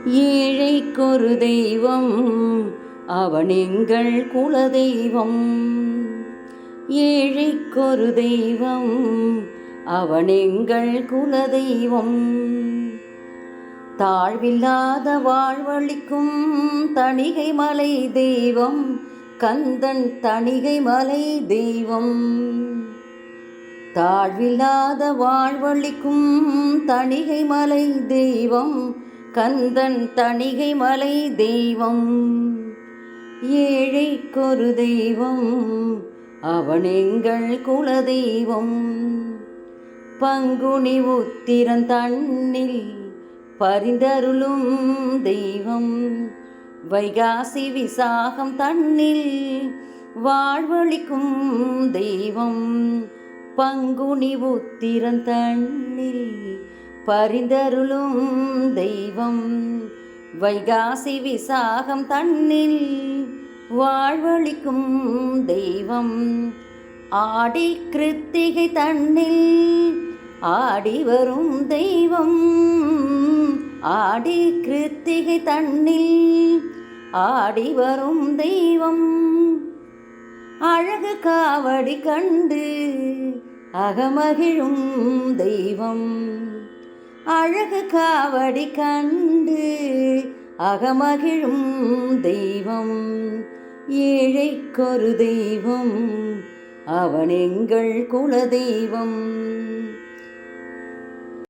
ஏழைக்கொரு தெய்வம் அவன் எங்கள் குலதெய்வம். ஏழைக்கொரு தெய்வம் அவன் எங்கள் குலதெய்வம். தாழ்வில்லாத வாழ்வளிக்கும் தணிகை மலை தெய்வம் கந்தன் தணிகை மலை தெய்வம். தாழ்வில்லாத வாழ்வளிக்கும் தணிகை மலை தெய்வம் கந்தன் தணிகை மலை தெய்வம். ஏழைக்கொரு தெய்வம் அவன் எங்கள் குலதெய்வம். பங்குனி உத்திரன் தன்னில் பரிந்தருளும் தெய்வம். வைகாசி விசாகம் தன்னில் வாழ்வளிக்கும் தெய்வம். பங்குனி உத்திரன் தன்னில் பரிந்தருளும் தெய்வம். வைகாசி விசாகம் தன்னில் வாழ்வளிக்கும் தெய்வம். ஆடி கிருத்திகை தன்னில் ஆடி வரும் தெய்வம். ஆடி கிருத்திகை தன்னில் ஆடி வரும் தெய்வம். அழகு காவடி கண்டு அகமகிழும் தெய்வம். அழகு காவடி கண்டு அகமகிழும் தெய்வம். ஏழைக்கொரு தெய்வம் அவன் எங்கள் குலதெய்வம்.